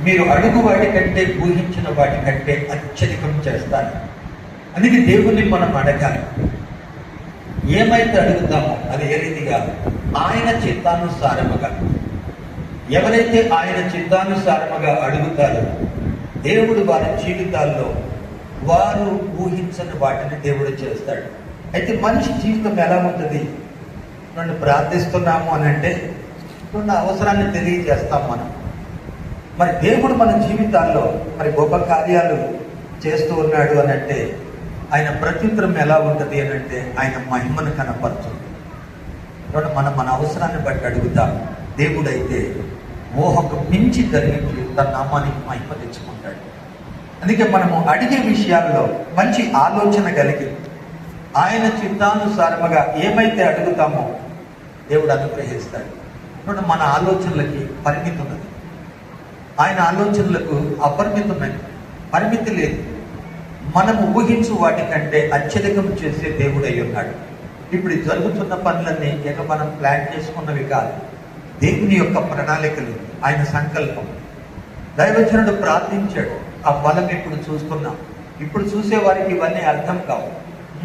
మీరు అడుగు వాటి కంటే ఊహించిన వాటి కంటే అత్యధికం చేస్తాను. అందుకే దేవుణ్ణి మనం అడగాలి. ఏమైతే అడుగుతామో అది ఏ రీతిగా ఆయన చిత్తానుసారముగా. ఎవరైతే ఆయన చిత్తానుసారముగా అడుగుతారో దేవుడు వారి జీవితాల్లో వారు ఊహించని వాటిని దేవుడు చేస్తాడు. అయితే మనిషి జీవితం ఎలా ఉంటుంది? నన్ను ప్రార్థిస్తున్నాము అని అంటే ఉన్న అవసరాన్ని తెలియజేస్తాం మనం. మరి దేవుడు మన జీవితాల్లో మరి గొప్ప కార్యాలు చేస్తూ ఉన్నాడు అని అంటే ఆయన ప్రత్యుత్తరం ఎలా ఉంటుంది అని అంటే ఆయన మహిమను కనపరుస్తుంది. మనం మన అవసరాన్ని బట్టి అడుగుతాం. దేవుడైతే ఊహకు మించి జరిగించి తన నామానికి మహిమ తెచ్చుకుంటాడు. అందుకే మనము అడిగే విషయాల్లో మంచి ఆలోచన కలిగి ఆయన చిత్తానుసారముగా ఏమైతే అడుగుతామో దేవుడు అనుగ్రహిస్తాడు. మన ఆలోచనలకి పరిమితి ఉన్నది, ఆయన ఆలోచనలకు అపరిమితమైన పరిమితి లేదు. మనము ఊహించు వాటికంటే అత్యధికం చేసే దేవుడు అయి ఉన్నాడు. ఇప్పుడు జరుగుతున్న పనులన్నీ ఏదో మనం ప్లాన్ చేసుకున్నవి కాదు, దేవుని యొక్క ప్రణాళికలు, ఆయన సంకల్పం. దైవజనుడు ప్రార్థించాడు, ఆ ఫలం ఇప్పుడు చూస్తున్నాం. ఇప్పుడు చూసే వారికి ఇవన్నీ అర్థం కావు.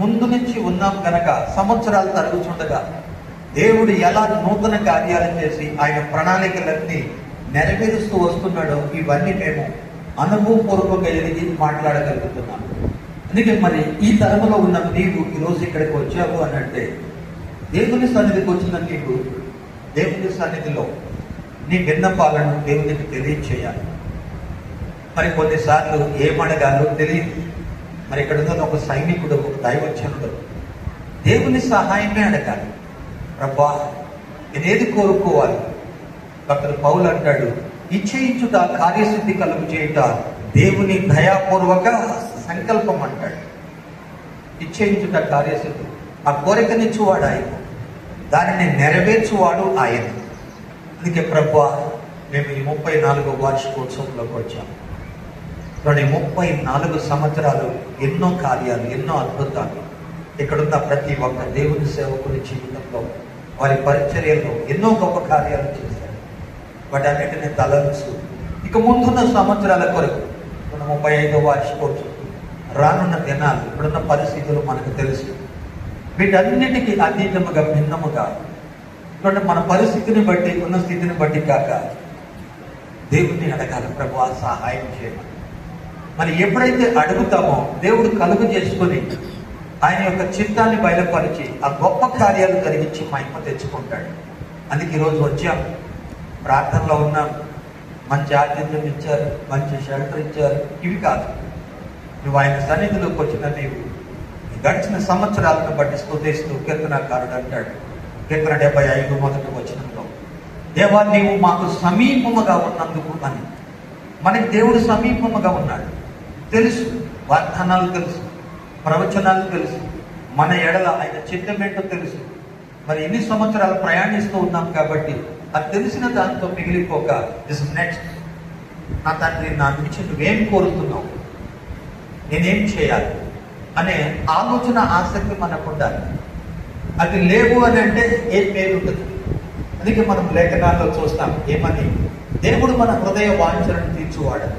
ముందు నుంచి ఉన్నాం కనుక సంవత్సరాలు తరుగుచుండగా దేవుడు ఎలా నూతన కార్యాలు చేసి ఆయన ప్రణాళికలన్నీ నెరవేరుస్తూ వస్తున్నాడో ఇవన్నీ మేము అనుభవపూర్వకంగా ఎదిగి మాట్లాడగలుగుతున్నాం. అందుకే మరి ఈ తరంలో ఉన్న నీవు ఈరోజు ఇక్కడికి వచ్చావు అని అంటే దేవుని సన్నిధికి వచ్చిన నీవు దేవుని సన్నిధిలో నీ విన్నపాలను దేవునికి తెలియచేయాలి. మరి కొన్నిసార్లు ఏమడగాలో తెలియదు. మరి ఇక్కడ ఉన్న ఒక సైనికుడు, ఒక దైవజనుడు దేవుని సహాయమే అడగాలి. ప్రభా నేనేది కోరుకోవాలి? డాక్టర్ పౌలు అంటాడు, ఇచ్చేయించుట కార్యసిద్ధి కలుగు చేయుట దేవుని దయాపూర్వక సంకల్పం అంటాడు. ఇచ్చేయించుట కార్యసిద్ధి, ఆ కోరికనిచ్చువాడు ఆయన, దానిని నెరవేర్చువాడు ఆయన. అందుకే ప్రభా మేము ఈ 34వ వార్షికోత్సవంలోకి వచ్చాము. 34 సంవత్సరాలు ఎన్నో కార్యాలు, ఎన్నో అద్భుతాలు ఇక్కడున్న ప్రతి ఒక్క దేవుని సేవకుని జీవితంలో, వారి పరిచర్యల్లో ఎన్నో గొప్ప కార్యాలు చేశారు. వాటన్నిటిని తలంచు ఇక ముందున్న సంవత్సరాల కొరకు 35వ వార్షికోత్సవం, రానున్న దినాలు, ఇప్పుడున్న పరిస్థితులు మనకు తెలుసు. వీటన్నిటికీ అతీతముగా, భిన్నముగా మన పరిస్థితిని బట్టి, ఉన్న స్థితిని బట్టి కాక దేవుణ్ణి అడగాలి, ప్రభువా సహాయం చేయమని. మరి ఎప్పుడైతే అడుగుతామో దేవుడు కలుగు చేసుకొని ఆయన యొక్క చిత్తాన్ని బయలుపరిచి ఆ గొప్ప కార్యాలు జరిగించి మహిమ తెచ్చుకుంటాడు. అందుకే ఈరోజు వచ్చాం, ప్రార్థనలో ఉన్నాం, మంచి ఆతిథ్యం ఇచ్చారు, మంచి షెల్టర్ ఇచ్చారు. ఇవి కాదు, నువ్వు ఆయన సన్నిధిలోకి వచ్చిన నీవు గడిచిన సంవత్సరాలను బట్టి స్తుతిస్తూ కీర్తనకారుడు అంటాడు, కీర్తన 75 మొదటి వచనంలో, దేవా నీవు మాకు సమీపముగా ఉన్నందుకు అని. మనకి దేవుడు సమీపముగా ఉన్నాడు, తెలుసు, వాగ్దానాలు తెలుసు, ప్రవచనాలు తెలుసు, మన ఎడల ఆయన చిత్తమేంటో తెలుసు. మరి ఎన్ని సంవత్సరాలు ప్రయాణిస్తూ ఉన్నాం కాబట్టి అది తెలిసిన దాంతో మిగిలిపోక దిస్ నెక్స్ట్ నా తండ్రి నా నుంచి నువ్వేం కోరుతున్నావు, నేనేం చేయాలి అనే ఆలోచన, ఆసక్తి మనకు ఉండాలి. అది లేవు అని అంటే ఏం పేరు ఉంటుంది. అందుకే మనం లేఖనాల్లో చూస్తాం ఏమని, దేవుడు మన హృదయ వాంఛలను తీర్చువాడు,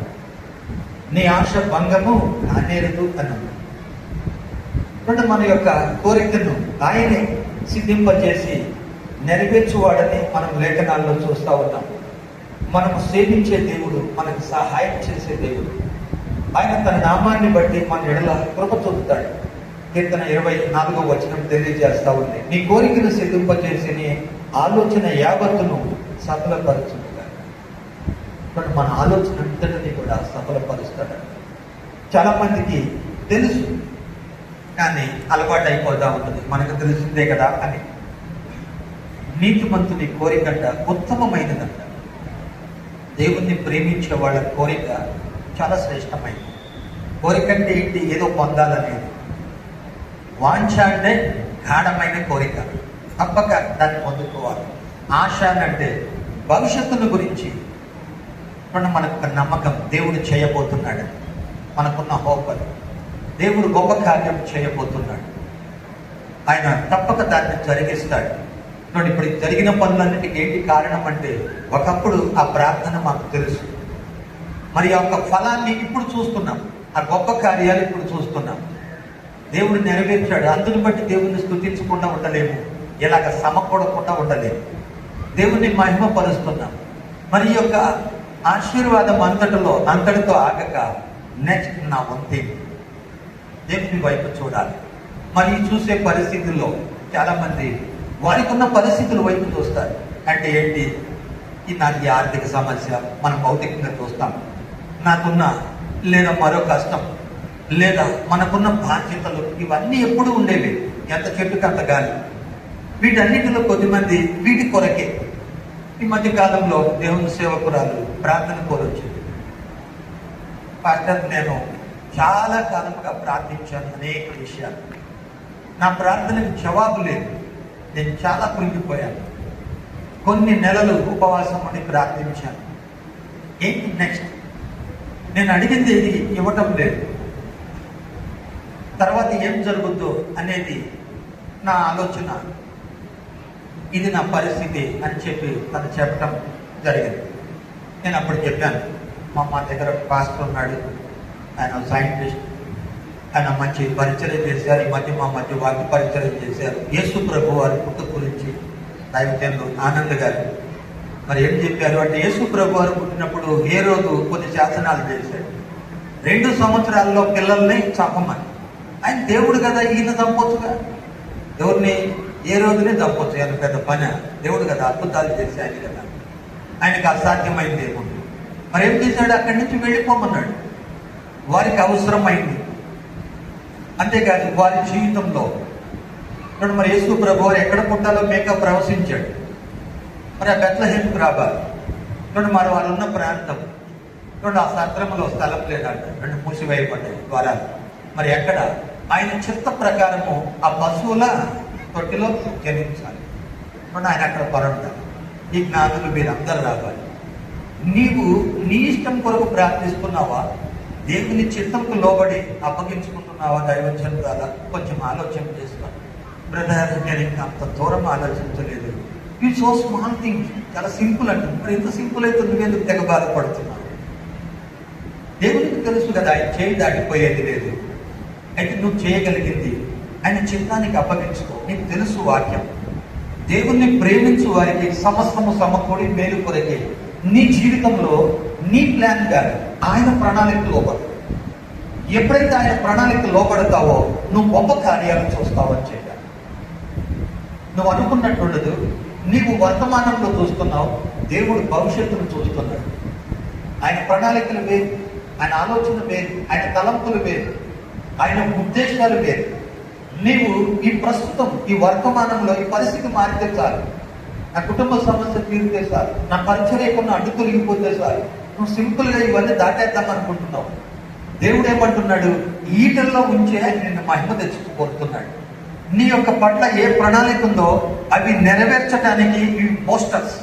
నీ ఆశ భంగము కానేరదు అన్నాడు. మన యొక్క కోరికను ఆయనే సిద్ధింపజేసి నెరవేర్చువాడని మనం లేఖనాల్లో చూస్తూ ఉన్నాం. మనము సేవించే దేవుడు, మనకు సహాయం చేసే దేవుడు. ఆయన తన నామాన్ని బట్టి మన ఎడల కృప చూపుతాడు. కీర్తన 24వ వచనం తెలియజేస్తా ఉంది, నీ కోరికను సిద్ధింపజేసి నీ ఆలోచన యావత్తును సఫలపరుచుతాడు. మన ఆలోచన అంతటిని కూడా సఫలపరుస్తాడు. చాలా మందికి తెలుసు, కానీ అలవాటు అయిపోతా ఉంటుంది, మనకు తెలిసిందే కదా అని. నీతిమంతుని కోరికంట ఉత్తమమైనదంట. దేవుణ్ణి ప్రేమించే వాళ్ళ కోరిక చాలా శ్రేష్టమైనది. కోరికంటే ఏంటి? ఏదో పొందాలనేది. వాంఛ అంటే గాఢమైన కోరిక, తప్పక దాన్ని పొందుకోవాలి. ఆశ అంటే భవిష్యత్తును గురించి మనకు నమ్మకం, దేవుడు చేయబోతున్నాడు, మనకున్న హోప్, దేవుడు గొప్ప కార్యం చేయబోతున్నాడు, ఆయన తప్పక దాన్ని జరిగిస్తాడు. ఇప్పుడు జరిగిన పనులన్నిటికీ ఏంటి కారణం అంటే, ఒకప్పుడు ఆ ప్రార్థన మాకు తెలుసు, మరి ఆ యొక్క ఫలాన్ని ఇప్పుడు చూస్తున్నాం, ఆ గొప్ప కార్యాలు ఇప్పుడు చూస్తున్నాం. దేవుడు నెరవేర్చాడు, అందుని బట్టి దేవుణ్ణి స్తుతించకుండా ఉండలేము, ఇలాగ సమకూడకుండా ఉండలేము, దేవుణ్ణి మహిమపరుస్తున్నాం. మరి ఈ యొక్క ఆశీర్వాదం అంతటితో ఆగక నెక్స్ట్ నా వంతే దేవుని వైపు చూడాలి. మరి చూసే పరిస్థితుల్లో చాలామంది వారికి ఉన్న పరిస్థితుల వైపు చూస్తారు. అంటే ఏంటి, నాది ఆర్థిక సమస్య, మనం భౌతికంగా చూస్తాం, నాకున్న లేదా మరో కష్టం, లేదా మనకున్న బాధ్యతలు, ఇవన్నీ ఎప్పుడు ఉండేవి, ఎంత చెట్టుకు అంత గాలి. వీటన్నిటిలో కొద్దిమంది వీటి కొరకే ఈ మధ్య కాలంలో దేవుని సేవకురాలు ప్రార్థన కోరొచ్చింది. పాస్టర్, నేను చాలా కాలంగా ప్రార్థించాను అనేక విషయాలు, నా ప్రార్థనకు జవాబు లేదు, నేను చాలా కృంగిపోయాను, కొన్ని నెలలు ఉపవాసం అని ప్రార్థించాను, ఏంటి నెక్స్ట్, నేను అడిగింది ఏది ఇవ్వటం లేదు, తర్వాత ఏం జరుగుద్దో అనేది నా ఆలోచన, ఇది నా పరిస్థితి అని చెప్పి తను చెప్పటం జరిగింది. నేను అప్పుడు చెప్పాను, మా దగ్గర పాస్టర్ ఉన్నాడు, ఆయన సైంటిస్ట్, ఆయన మంచి పరిచయం చేశారు, ఈ మధ్య మా మధ్య వాక్య పరిచయం చేశారు, యేసు ప్రభు వారి పుట్టుక గురించి దైవజనులు ఆనంద్ గారు మరి ఏం చెప్పారు అంటే, యేసు ప్రభు వారు పుట్టినప్పుడు హేరోదు కొన్ని శాసనాలు చేశాడు, 2 సంవత్సరాల్లో పిల్లల్ని చంపమని. ఆయన దేవుడు కదా, ఈయన చంపొచ్చుగా, ఎవరిని, ఏ రోజునే చంపొచ్చు, ఆయన పెద్ద పని, దేవుడు కదా, అద్భుతాలు చేసి ఆయన కదా, ఆయనకు అసాధ్యమైంది ఏముంది. మరి ఏం చేశాడు, అక్కడి నుంచి వెళ్ళిపోమన్నాడు, వారికి అవసరమైంది. అంతేకాదు వారి జీవితంలో మరి యేసు ప్రభు వారు ఎక్కడ పుట్టాలో మేక ప్రవశించాడు, మరి ఆ బెత్లెహేముకు రావాలి, మరి వారు ఉన్న ప్రాంతం ఆ సత్రంలో స్థలం లేదంట, 2 మూసివేయబడ్డాయి ద్వారాలు. మరి ఎక్కడ ఆయన చిత్త ప్రకారము ఆ పశువుల తొట్టిలో జనించాలి, ఆయన అక్కడ పరుంటారు. ఈ జ్ఞానులు మీరందరూ రావాలి. నీవు నీ ఇష్టం కొరకు ప్రార్థిస్తున్నావా, దేవుని చిత్తంకు లోబడి అప్పగించుకుంటున్నావా? దైవజనం ద్వారా కొంచెం ఆలోచన చేస్తాను. బ్రదర్, నేను ఇంకా అంత దూరం ఆలోచించలేదు, ఇవి సో స్మాల్ థింగ్స్, చాలా సింపుల్ అంటుంది. మరి ఎంత సింపుల్ అయితే నువ్వెందుకు తెగ బాధపడుతున్నావు? దేవునికి తెలుసు కదా, ఆయన చేయి దాటిపోయేది లేదు. అయితే నువ్వు చేయగలిగింది ఆయన చిత్తానికి అప్పగించుకో. నీకు తెలుసు వాక్యం, దేవుణ్ణి ప్రేమించు వారికి సమస్తము సమకూడి మేలు కొరకే. నీ జీవితంలో నీ ప్లాన్ కాదు, ఆయన ప్రణాళిక లోపడు. ఎప్పుడైతే ఆయన ప్రణాళిక లోపడతావో నువ్వు గొప్ప కార్యాలు చూస్తావని చెప్పాను. నువ్వు అనుకున్నట్టు ఉండదు, నీవు వర్తమానంలో చూస్తున్నావు, దేవుడు భవిష్యత్తును చూస్తున్నాడు. ఆయన ప్రణాళికలు వేరు, ఆయన ఆలోచన వేరు, ఆయన తలంపులు వేరు, ఆయన ఉద్దేశాలు వేరు. నీవు ఈ ప్రస్తుతం ఈ వర్తమానంలో ఈ పరిస్థితి మారితే చాలు, నా కుటుంబ సమస్య తీరితే చాలు, నా పరిచర్యకున్న అడ్డు తొలగిపోతే చాలు, నువ్వు సింపుల్గా ఇవన్నీ దాటేద్దాం అనుకుంటున్నావు. దేవుడు ఏమంటున్నాడు, ఈటల్లో ఉంచి ఆయన నిన్ను మహిమ తెచ్చుకోరుతున్నాడు. నీ యొక్క పట్ల ఏ ప్రణాళిక ఉందో అవి నెరవేర్చడానికి ఇవి పోస్టర్స్.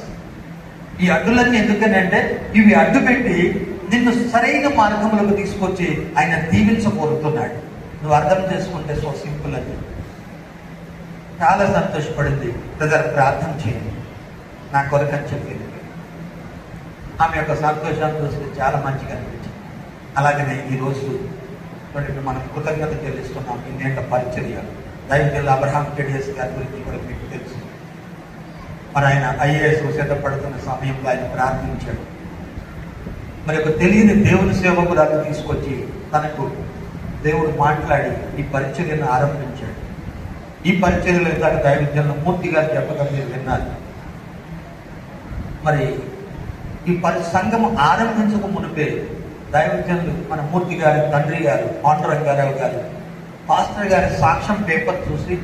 ఈ అడ్డులన్నీ ఎందుకనంటే ఇవి అడ్డు పెట్టి నిన్ను సరైన మార్గంలోకి తీసుకొచ్చి ఆయన దీవించబోతున్నాడు. నువ్వు అర్థం చేసుకుంటే సో సింపుల్ అని. చాలా సంతోషపడింది. బ్రదర్, ప్రార్థన చేయండి నా కొరకని చెప్పింది. ఆమె యొక్క సంతోషాన్ని చూస్తే చాలా మంచిగా అనిపించింది. అలాగనే ఈరోజు మనం కృతజ్ఞత చెల్లిస్తున్నాం. ఇన్నేళ్ల పరిచర్య దైవజనులు అబ్రహాం కేడిఎస్ గారి గురించి కూడా మీకు తెలుసు. మరి ఆయన ఐఏఎస్ సిద్ధపడుతున్న సమయంలో ఆయన ప్రార్థించాడు. మరి ఒక తెలియని దేవుని సేవకురాలు తీసుకొచ్చి తనకు దేవుడు మాట్లాడి ఈ పరిచర్యను ఆరంభించాడు. ఈ పరిచర్యలో ఇందాక దైవజనులు మూర్తి గారు చెప్పగా మీరు విన్నారు. మరి ఈ సంఘం ఆరంభించక మునిపే దైవజనులు మన మూర్తి గారి తండ్రి గారు పాండురంగారావు గారు పాస్టర్ గారి సాక్ష్యం పేపర్ చూసి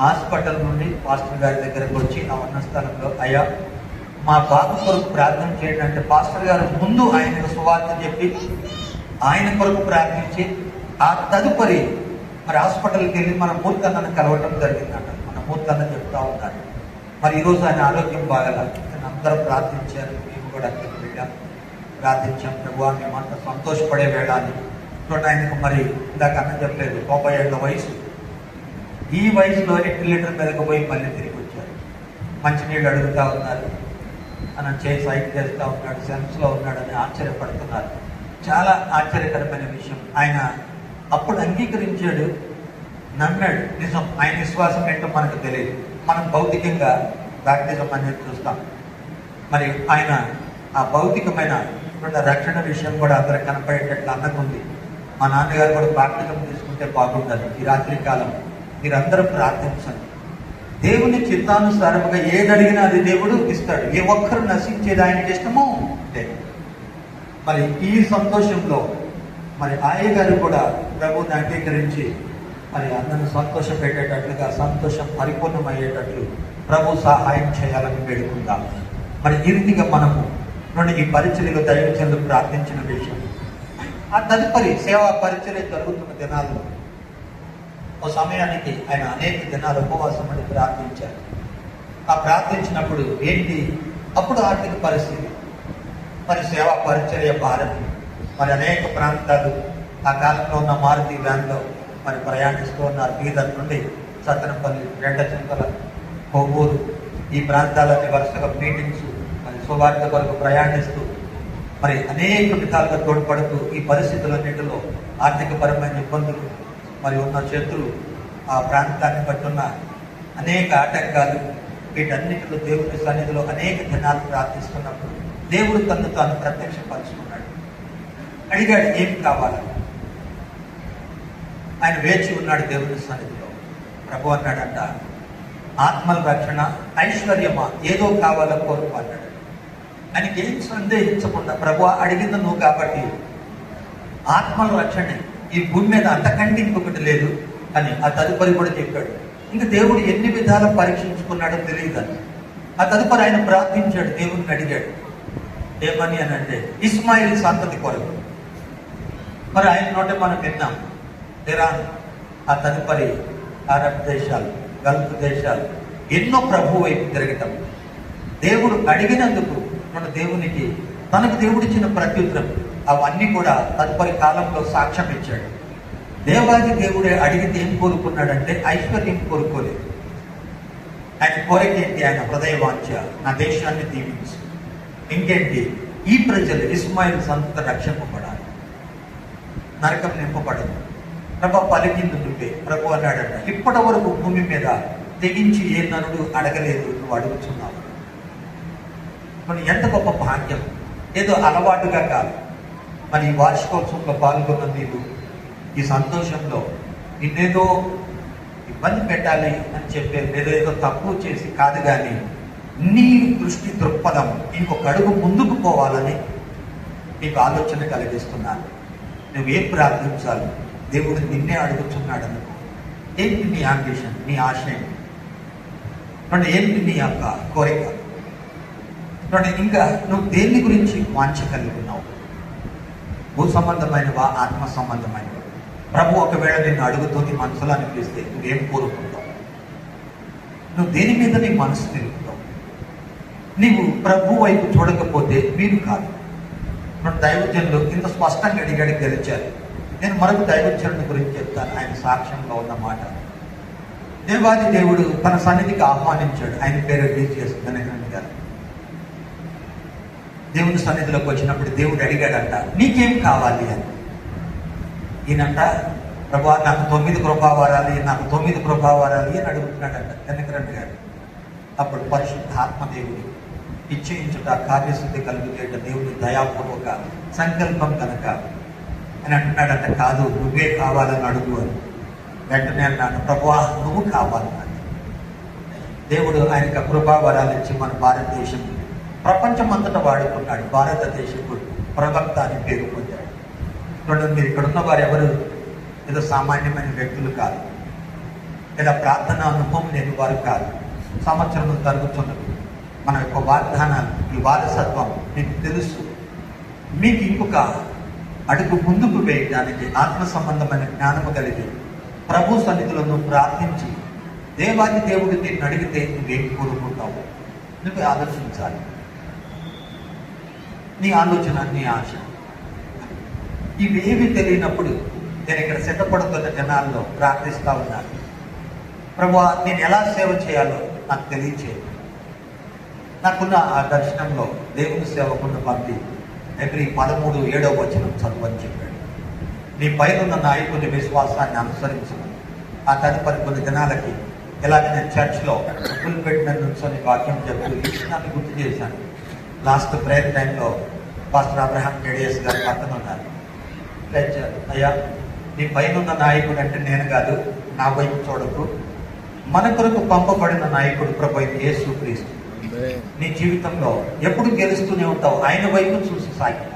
హాస్పిటల్ నుండి పాస్టర్ గారి దగ్గరకు వచ్చి ఆ ఉన్న స్థలంలో, అయ్యా మా బాబు కొరకు ప్రార్థన చేయండి అంటే, పాస్టర్ గారు ముందు ఆయనకు సువార్త చెప్పి ఆయన కొరకు ప్రార్థించి ఆ తదుపరి మరి హాస్పిటల్కి వెళ్ళి మన మూర్తి అన్నను కలవటం జరిగిందంట. మన మూర్తి అన్న చెప్తా ఉన్నాడు. మరి ఈరోజు ఆయన ఆరోగ్యం బాగలా, అందరూ ప్రార్థించారు, మేము కూడా అక్కడికి వెళ్ళాం, ప్రార్థించాం. ప్రభువా మేమంతా సంతోషపడే వేళ అని చూడండి. ఆయనకు మరి ఇందాక అన్న చెప్పలేదు, 30 ఏళ్ల వయసు. ఈ వయసులో 8 లీటర్ మీదకు పోయి మళ్ళీ తిరిగి వచ్చారు. మంచినీళ్ళు అడుగుతూ ఉన్నారు, మనం చేయి సైట్ చేస్తూ ఉన్నాడు, సెన్స్లో ఉన్నాడని ఆశ్చర్యపడుతున్నారు. చాలా ఆశ్చర్యకరమైన విషయం. ఆయన అప్పుడు అంగీకరించాడు, నమ్మాడు. నిజం, ఆయన విశ్వాసం ఏంటో మనకు తెలియదు. మనం భౌతికంగా బాప్టిజం అనేది చూస్తాం. మరి ఆయన ఆ భౌతికమైన రక్షణ విషయం కూడా అందరికి కనపడేటట్లు అన్నకుంది. మా నాన్నగారు కూడా బాప్టిజం తీసుకుంటే బాగుంటుంది. ఈ రాత్రి కాలం మీరందరూ ప్రార్థించండి. దేవుని చిత్తానుసారముగా ఏదడిగినా అది దేవుడు ఇస్తాడు. ఏ ఒక్కరు నశించేది ఆయనకి ఇష్టమో లేదు. మరి ఈ సంతోషంలో మరి ఆయన గారు కూడా ప్రభువుని అంగీకరించి మరి అందరిని సంతోషం పెట్టేటట్లుగా, సంతోషం పరిపూర్ణమయ్యేటట్లు ప్రభు సహాయం చేయాలని వేడుకుందాం. మరి ఈ రీతిగా మనము ఈ పరిచర్యలో దైవజనులు ప్రార్థించిన విషయం, ఆ తదుపరి సేవా పరిచర్య జరుగుతున్న దినాల్లో ఓ సమయానికి ఆయన అనేక దినాలు ఉపవాసం అని ప్రార్థించారు. ఆ ప్రార్థించినప్పుడు ఏంటి, అప్పుడు ఆర్థిక పరిస్థితి, మరి సేవా పరిచర్య భారత్, మరి అనేక ప్రాంతాలు ఆ కాలంలో ఉన్న మారుతి వ్యాన్లో మరి ప్రయాణిస్తూ ఉన్నారు. బీదర్ నుండి సత్తెనపల్లి, రెండచింతల, కొవ్వూరు ఈ ప్రాంతాలన్నీ వరుసగా మీటింగ్స్, మరి సువార్త కొరకు ప్రయాణిస్తూ మరి అనేక విధాలుగా తోడ్పడుతూ ఈ పరిస్థితులన్నింటిలో ఆర్థికపరమైన ఇబ్బందులు, మరి ఉన్న శత్రులు, ఆ ప్రాంతాన్ని బట్టి ఉన్న అనేక ఆటంకాలు, వీటన్నిటిలో దేవుని సన్నిధిలో అనేక దినాలు ప్రార్థిస్తున్నప్పుడు దేవుడు తను తాను ప్రత్యక్షపరుచుకున్నాడు. అడిగాడు, ఏం కావాలని. ఆయన వేచి ఉన్నాడు దేవుని సన్నిధిలో. ప్రభు అన్నాడంట, ఆత్మల రక్షణ, ఐశ్వర్యమా, ఏదో కావాలో కోరుకు అన్నాడు. ఆయనకి ఏం సందేహించకుండా, ప్రభు అడిగింది నువ్వు కాబట్టి ఆత్మల రక్షణ ఈ భూమి మీద అంతకంటే ఇంకొకటి లేదు అని ఆ తదుపరి కూడా చెప్పాడు. ఇంకా దేవుడు ఎన్ని విధాలు పరీక్షించుకున్నాడో తెలియదని. ఆ తదుపరి ఆయన ప్రార్థించాడు, దేవుడిని అడిగాడు. ఏమని అని అంటే, ఇస్మాయిల్ సంతతి కొరకు. మరి ఆయన నోటే మనం విన్నాం, ఇరాన్, ఆ తదుపరి అరబ్ దేశాలు, గల్ఫ్ దేశాలు, ఎన్నో ప్రభు వైపు తిరగటం. దేవుడు అడిగినందుకు మన దేవునికి తనకు దేవుడిచ్చిన ప్రత్యుత్తరం అవన్నీ కూడా తదుపరి కాలంలో సాక్ష్యం ఇచ్చాడు. దేవాది దేవుడే అడిగితే ఏం కోరుకున్నాడంటే ఐశ్వర్యం కోరుకోలేదు. ఆయన కోరిక ఏంటి? ఆయన హృదయ వాంఛ, నా దేశాన్ని దీవించు. ఇంకేంటి? ఈ ప్రజలు ఇస్మాయిల్ సంత రక్షింపబడాలి, నరకం నింపబడదు. ప్రభు పలికింది నువ్వే. ప్రభు అన్నాడట, ఇప్పటి వరకు భూమి మీద తెగించి ఏ నరుడు అడగలేదు, నువ్వు అడుగుతున్నావు. మరి ఎంత గొప్ప భాగ్యం! ఏదో అలవాటుగా కాదు. మరి ఈ వార్షికోత్సవంలో పాల్గొన్న నీవు ఈ సంతోషంలో నిన్నేదో ఇబ్బంది పెట్టాలి అని చెప్పే ఏదో తక్కువ చేసి కాదు, కానీ నీ దృష్టి దృక్పథం ఇంకొక అడుగు ముందుకు పోవాలని నీకు ఆలోచన కలిగిస్తున్నాను. నువ్వేం ప్రార్థించాలి? దేవుడు నిన్నే అడుగుతున్నాడు అనుకో. ఏంటి నీ అంబిషన్, నీ ఆశయం? ఏంటి నీ యొక్క కోరిక? ఇంకా నువ్వు దేని గురించి వాంఛ కలిగి ఉన్నావు? భూ సంబంధమైనవా, ఆత్మ సంబంధమైనవా? ప్రభు ఒకవేళ నిన్ను అడుగుతుంది మనసులో అనిపిస్తే నువ్వేం కోరుకుంటావు? నువ్వు దేని మీద నీ మనసు తిరుగుతావు? నీవు ప్రభు వైపు చూడకపోతే వీరు కాదు. దైవజనులు ఇంత స్పష్టంగా అడిగాడు, గెలిచారు. నేను మరొక దైవజనుడి గురించి చెప్తాను. ఆయన సాక్ష్యంలో ఉన్న మాట. దేవాది దేవుడు తన సన్నిధికి ఆహ్వానించాడు. ఆయన పేరు డిజిఎస్ గణేశన్ గారు. దేవుని సన్నిధిలోకి వచ్చినప్పుడు దేవుడు అడిగాడంట, నీకేం కావాలి అని. ఈయనంట, ప్రభా నాకు 9 కృపావరాలి, నాకు 9 కృపావరాలి అని అడుగుతున్నాడంట గణేశన్ గారు. అప్పుడు పరిశుద్ధ ఆత్మదేవుడు ఇచ్చేయించుట, కార్యసిద్ధి కలుగుచేట దేవుని దయాపూర్వక సంకల్పం కనుక అని అంటున్నాడంట. కాదు, నువ్వే కావాలని అడుగు అని. వెంటనే అన్నాడు, ప్రభువా నువ్వు కావాలన్నాడు. దేవుడు ఆయనకు కృపావరాలు ఇచ్చి మన భారతదేశం ప్రపంచం అంతటా వాడుకున్నాడు. భారతదేశపు ప్రవక్త అని పేరు పొందాడు. మీరు ఇక్కడ ఉన్న వారు ఎవరు ఏదో సామాన్యమైన వ్యక్తులు కాదు, లేదా ప్రార్థన అనుభవం లేని వారు కాదు. సంవత్సరం జరుగుతున్నది మన యొక్క వాగ్దానాలు, ఈ వారసత్వం మీకు తెలుసు. మీకు ఇంకొక అడుగు ముందుకు వేయడానికి ఆత్మ సంబంధమైన జ్ఞానము కలిగి ప్రభు సన్నిధిలో నువ్వు ప్రార్థించి దేవాది దేవుడు నిన్ను అడిగితే నువ్వేం కోరుకుంటావు? నువ్వు ఆలోచించాలి. నీ ఆలోచన, నీ ఆశ ఇవేమి తెలియనప్పుడు నేను ఇక్కడ సిద్ధపడుతున్న జనాల్లో ప్రార్థిస్తా ఉన్నాను. ప్రభువా నేను ఎలా సేవ చేయాలో నాకు తెలియచేయండి. నాకున్న ఆ దర్శనంలో దేవుని సేవకున్న పంపి ఎబ్రి 13:7 చదవని చెప్పాడు. నీ పైన నాయకుని విశ్వాసాన్ని అనుసరించు. ఆ తదుపరి కొన్ని దినాలకి ఇలాగ నేను చర్చ్లో పుల్పెట్ మీద నుంచొని వాక్యం చెప్తూ ఈ విషయాన్ని గుర్తు చేశాను. లాస్ట్ ప్రేయర్ టైంలో పాస్టర్ అబ్రహాం కేడిఎస్ గారు పక్కన ఉన్నారు. లేచారు, అయ్యా నీ పైన నాయకుడు అంటే నేను కాదు, నా వైపు చూడకు, మన కొరకు పంపబడిన నాయకుడు ప్రభు యేసుక్రీస్తు. నీ జీవితంలో ఎప్పుడు గెలుస్తూనే ఉంటావు, ఆయన వైపు చూసి సాగి.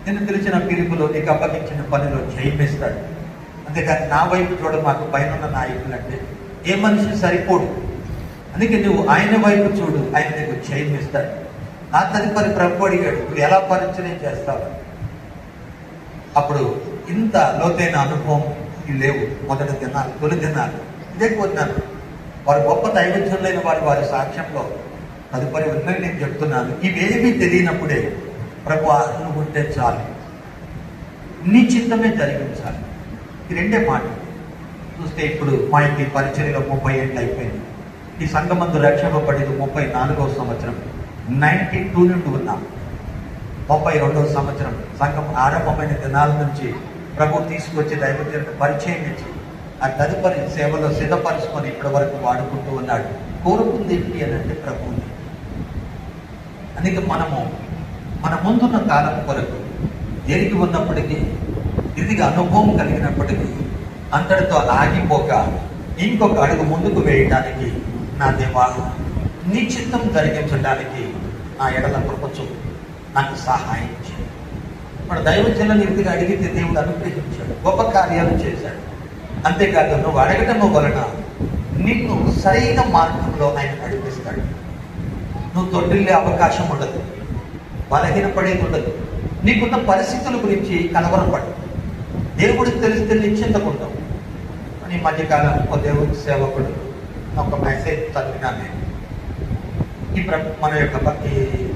నేను పిలిచిన పిలుపులో నీకు అప్పగించిన పనిలో జయమిస్తాడు. అంతేకాని నా వైపు చూడ, మాకు పైన నాయకులు అంటే ఏ మనిషి సరిపోడు. అందుకే నువ్వు ఆయన వైపు చూడు, ఆయన నీకు జయమిస్తాడు. ఆ తదుపరి ప్రభు అడిగాడు, నువ్వు ఎలా పరిచయం చేస్తావు? అప్పుడు ఇంత లోతైన అనుభవం లేవు. మొదటి దినాలు, తొలి దినాలు ఇదే కోరినాను. వారు గొప్ప దైవజ్ఞం లేని వారి సాక్ష్యంలో తదుపరి ఉన్నది నేను చెప్తున్నాను. ఇవేమీ తెలియనప్పుడే ప్రభు నువ్వు ఉంటే చాలు, నీ చిత్తమే జరిగించాలి. ఈ రెండే మాటలు చూస్తే ఇప్పుడు మా ఇంటి పరిచర్యలో 30 ఏళ్ళు అయిపోయింది. ఈ సంఘమందు రక్షింపబడేది 34వ సంవత్సరం, 92 నుండి ఉన్నాం. 32వ సంవత్సరం సంఘం ఆరంభమైన దినాల నుంచి ప్రభు తీసుకొచ్చి దైవజనుడు పరిచయం ఇచ్చి ఆ తదుపరి సేవలో సిద్ధపరుచుకొని ఇప్పటి వరకు వాడుకుంటూ ఉన్నాడు. కోరుకుంది ఏంటి అని అంటే ప్రభువుని. అందుకే మనము మన ముందున్న కాలం కొరకు ఎరిగి ఉన్నప్పటికీ, ఇదిగా అనుభవం కలిగినప్పటికీ అంతటితో ఆగిపోక ఇంకొక అడుగు ముందుకు వేయడానికి, నా దేవా నీ చిత్తం జరిగించడానికి నా ఎడల కృపచు నాకు సహాయం చేయి. మన దైవజనులను ఇదిగా అడిగితే దేవుడు అనుగ్రహించాడు, గొప్ప కార్యాలు చేశాడు. అంతేకాదు నువ్వు అడగటం వలన నిన్ను సరైన మార్గంలో ఆయన నడిపిస్తాడు. నువ్వు తొట్టిల్లే అవకాశం ఉండదు, బలహీనపడేది ఉండదు. నీకున్న పరిస్థితుల గురించి కలవరపడు. దేవుడికి తెలిస్తే నిశ్చింతకుంటావు. ఈ మధ్యకాలం ఒక దేవుడి సేవకుడు ఒక మెసేజ్ చదివినాను నేను. మన యొక్క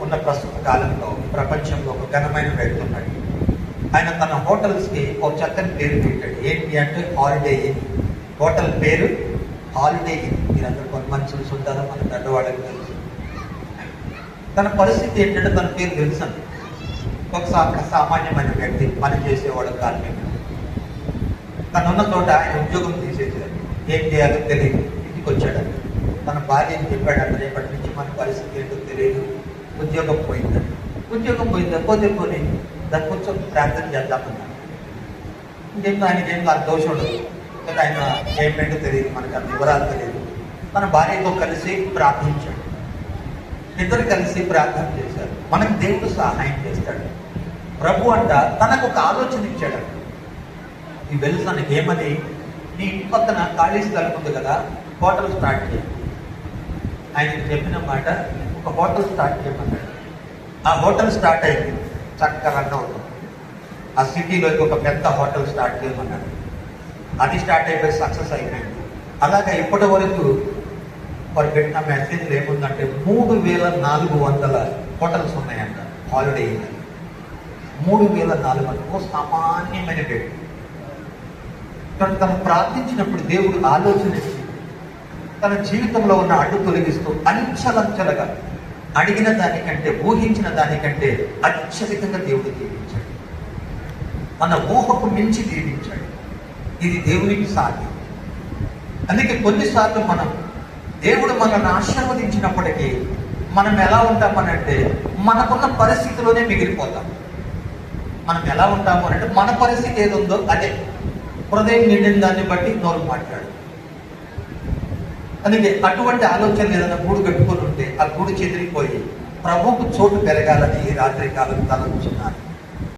ఉన్న ప్రస్తుత కాలంలో ప్రపంచంలో ఒక ఘనమైన వ్యక్తి ఉన్నాడు. ఆయన తన హోటల్స్కి ఒక చక్కని పేరు పెట్టాడు. ఏంటి అంటే హాలిడే ఇన్. హోటల్ పేరు హాలిడే ఇన్. మీరందరూ కొంతమంది చూసుంటారు, మన పెద్దవాళ్ళకి తెలుసు. తన పరిస్థితి ఏంటంటే తన పేరు తెలుసు. ఒకసారి సామాన్యమైన వ్యక్తి, పని చేసేవాడు, కార్మికుడు. తనున్న చోట ఆయన ఉద్యోగం తీసేసారు. ఏం చేయాలో తెలియదు. ఇంటికి వచ్చాడు. తన భార్యని చెప్పాడు, రేపటి నుంచి మన పరిస్థితి ఏంటో తెలియదు, ఉద్యోగం పోయిందని. ఉద్యోగం పోయిందా, పోతే పోనీ దాన్ని కొంచెం ప్రార్థన చేద్దామన్నాడు. ఇంకేం ఆయనకి ఏం నాకు దోషం ఉండదు, కానీ ఆయన ఏమిటంటో తెలియదు, మనకు అంత వివరాలు తెలియదు. తన భార్యతో కలిసి ప్రార్థించాడు. ఇద్దరు కలిసి ప్రార్థన చేశారు. మనకు దేవుడు సహాయం చేస్తాడు. ప్రభు అంట తనకు ఒక ఆలోచన ఇచ్చాడు. ఈ వెలుసానికి ఏమని, నీ ఇంటి పక్కన ఖాళీ స్థలం ఉంది కదా, హోటల్ స్టార్ట్ చేయి. ఆయనకు చెప్పిన మాట, ఒక హోటల్ స్టార్ట్ చేయమన్నాడు. ఆ హోటల్ స్టార్ట్ అయింది, చక్కగా రన్ అవుతుంది. ఆ సిటీలో ఒక పెద్ద హోటల్ స్టార్ట్ చేయమన్నాడు. అది స్టార్ట్ అయిపోయి సక్సెస్ అయిపోయింది. అలాగే ఇప్పటి వరకు వారు పెట్టిన మెసేజ్లు ఏముందంటే 3400 హోటల్స్ ఉన్నాయంట హాలిడే ఇన్. 3400 సామాన్యమైన డేట్. కానీ తను ప్రార్థించినప్పుడు దేవుడు ఆలోచన ఇచ్చి తన జీవితంలో ఉన్న అడ్డు తొలగిస్తూ అంచెలంచెలుగా అడిగిన దానికంటే, ఊహించిన దానికంటే అత్యధికంగా దేవుడు దీవించాడు. మన ఊహకు మించి దీవించాడు. ఇది దేవునికి సాధ్యం. అందుకే కొన్నిసార్లు దేవుడు మనల్ని ఆశీర్వదించినప్పటికీ మనం ఎలా ఉంటామనంటే మనకున్న పరిస్థితిలోనే మిగిలిపోతాం. మనం ఎలా ఉంటాము అంటే మన పరిస్థితి ఏది ఉందో అదే, హృదయం నిండిన దాన్ని బట్టి నోరు మాట్లాడు. అందుకే అటువంటి ఆలోచనలు ఏదైనా గూడు కట్టుకొని ఉంటే ఆ గూడు చెదిరిపోయి ప్రభువుకు చోటు పెరగాలని ఈ రాత్రి కాలం తలంచున్నాను.